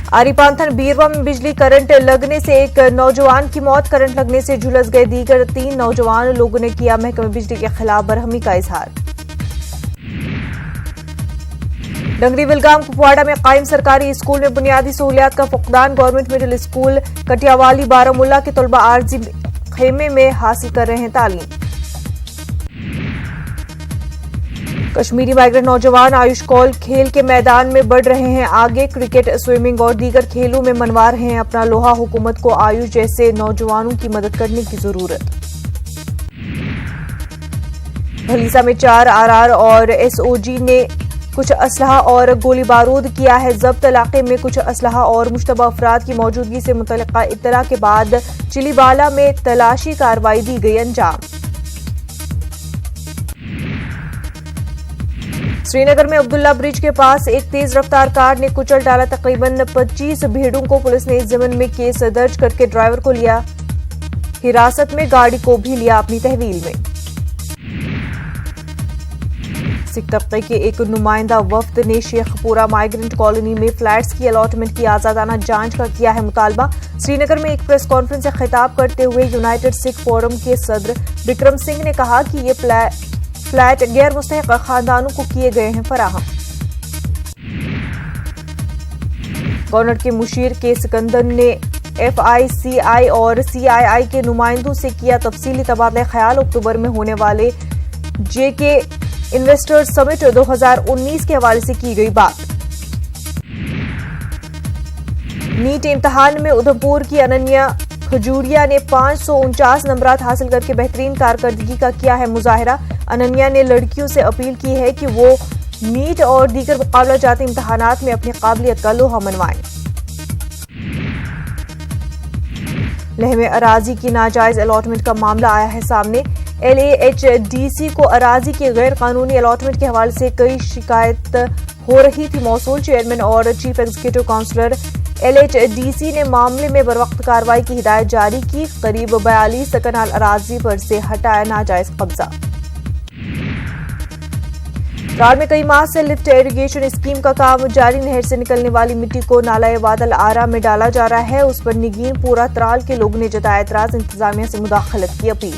आरी पांथन बीरवा में बिजली करंट लगने से एक नौजवान की मौत, करंट लगने से झुलस गए दीगर 3 नौजवान लोगों ने किया महकमे बिजली के खिलाफ बरहमी का इजहार। डंगरी विलगाम कुपवाड़ा में कायम सरकारी स्कूल में बुनियादी सहूलियात का फुकदान, गवर्नमेंट मिडिल स्कूल कटियावाली बारामुल्ला के तलबा आरजी खेमे में हासिल कर रहे हैं तालीम। कश्मीरी माइग्रेंट नौजवान आयुष कौल खेल के मैदान में बढ़ रहे हैं आगे, क्रिकेट, स्विमिंग और दीगर खेलों में मनवा रहे हैं अपना लोहा, हुकूमत को आयुष जैसे नौजवानों की मदद करने की जरूरत। भलीसा में 4 आरआर और एसओजी ने कुछ असलहा और गोली बारूद किया है जब्त, इलाके में कुछ असलहा और मुश्तबा अफराद की मौजूदगी से मुतल्लिका इत्तला के बाद चिलीबाला में तलाशी कार्रवाई दी गई अंजाम। श्रीनगर में अब्दुल्ला ब्रिज के पास एक तेज रफ्तार कार ने कुचल डाला, तकरीबन 25 भीड़ों को पुलिस ने इस ज़मन में केस दर्ज करके ड्राइवर को लिया हिरासत में, गाड़ी को भी लिया अपनी तहवील में। सिख तबके के एक नुमाइंदा वफ्द ने शेखपुरा माइग्रेंट कॉलोनी में फ्लैट्स की अलॉटमेंट की आजादाना जांच का किया है मुतालबा। श्रीनगर में एक प्रेस कॉन्फ्रेंस से खिताब करते हुए यूनाइटेड सिख फोरम के सदर विक्रम सिंह ने कहा कि ये फ्लैट गैर मुस्तहिक खानदानों को किए गए हैं फराहम। गवर्नर के मुशीर के सिकंदर ने FICI और CII के नुमाइंदों से किया तफसीली तबादला ख्याल, अक्टूबर में होने वाले JK इन्वेस्टर्स समिट 2019 के हवाले से की गई बात। नीट इम्तिहान में उधमपुर की अनन्या खजूरिया ने 549 नंबरात हासिल करके बेहतरीन कारकर्दगी का किया है मुजाहरा। अनन्या ने लड़कियों से अपील की है कि वो नीट और दीगर मुकाबला जाती इम्तिहानात में अपनी काबिलियत का लोहा मनवाएं। लेह में अराजी की नाजायज अलॉटमेंट का मामला आया है सामने। LAHDC को अराजी की गैर कानूनी अलॉटमेंट के हवाले से कई शिकायत हो रही थी। मौसूल चेयरमैन और चीफ एग्जीक्यूटिव काउंसलर LHDC ने मामले में बरवक्त कार्रवाई की हिदायत जारी की। करीब 42 कनाल अराजी पर से हटाया नाजायज कब्जा। रार में कई माह से लिफ्ट इरिगेशन स्कीम का काम जारी, नहर से निकलने वाली मिट्टी को नाला वादल आरा में डाला जा रहा है, उस पर निगीन पूरा त्राल के लोगों ने जताया एतराज, इंतजामिया से मुदाखलत की अपील।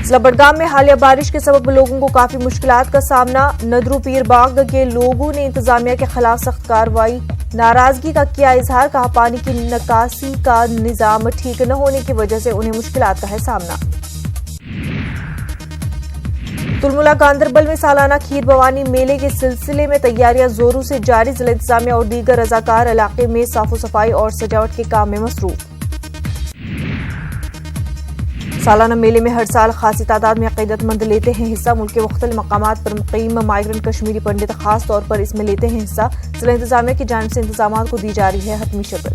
जिला बडगाम में हालिया बारिश के सबब लोगों को काफी मुश्किलात का सामना, नदरू पीर बाग के लोगों ने इंतजामिया के खिलाफ सख्त कार्रवाई, नाराजगी का किया इजहार, कहा पानी की निकासी का निजाम ठीक न होने की वजह से उन्हें मुश्किलात का है सामना। तुलमुला गांदरबल में सालाना खीर भवानी मेले के सिलसिले में तैयारियां जोरों से जारी, जिला इंतजामिया और दीगर रजाकार इलाके में साफो सफाई और सजावट के काम में मसरूफ। सालाना मेले में हर साल खासी तादाद में अकीदतमंद लेते हैं हिस्सा, मुल्क के मुख्तलिफ मकामात पर मुक़ीम माइग्रेंट कश्मीरी पंडित खास तौर पर इसमें लेते हैं हिस्सा। जिला इंतजामिया की जानिब से इंतजामात को दी जा रही है हतमी शक्ल।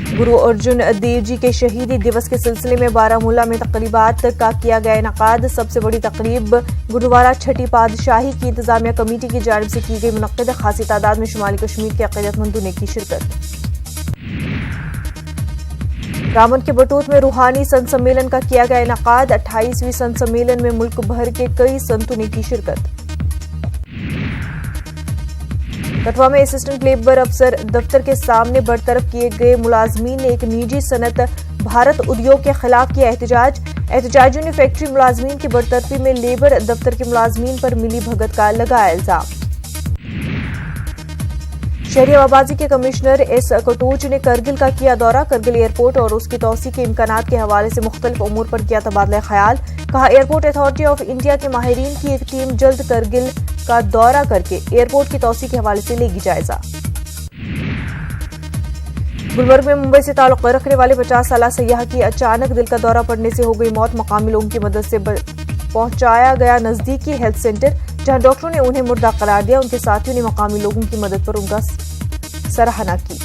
गुरु अर्जुन देव जी के शहीदी दिवस के सिलसिले में बारामूला में तकरीबात का किया गया इनकाद, सबसे बड़ी तकरीब गुरुद्वारा छठी पातशाही की इंतजामिया कमेटी की जानिब से की गई मुनक्किद, खासी तादाद में शुमाली कश्मीर के अकीदतमंदों ने की शिरकत। रामन के बटूत में रूहानी संत सम्मेलन का किया गया इनकाद, 28वीं संत सम्मेलन में मुल्क भर के कई संतों ने की शिरकत। कठुआ में असिस्टेंट लेबर अफसर दफ्तर के सामने बरतरफ किए गए मुलाजमीन ने एक निजी सनत भारत उद्योग के खिलाफ किया एहतजाज। एहतजाजियों ने फैक्ट्री मुलाजमीन की बरतरफी में लेबर दफ्तर के मुलाजमीन पर मिली भगत का लगाया इल्जाम। शहरी आबादी के कमिश्नर एस कटोच ने करगिल का किया दौरा, करगिल एयरपोर्ट और उसकी तौसी के इम्कानात के हवाले से मुख्तलिफ उमूर पर किया तबादला ख्याल, कहा एयरपोर्ट अथॉरिटी ऑफ इंडिया के माहिरीन की एक टीम जल्द करगिल का दौरा करके एयरपोर्ट की तौसी के हवाले से लेगी जायजा। गुलबर्ग में मुंबई से ताल्लुक रखने वाले 50 साला सयाह की अचानक दिल का दौरा पड़ने से हो गई मौत, मकामी लोगों की मदद से पहुंचाया गया नजदीकी हेल्थ सेंटर, जहां डॉक्टरों ने उन्हें मुर्दा करार दिया। उनके साथियों ने मकामी लोगों की मदद पर उनका सराहना की।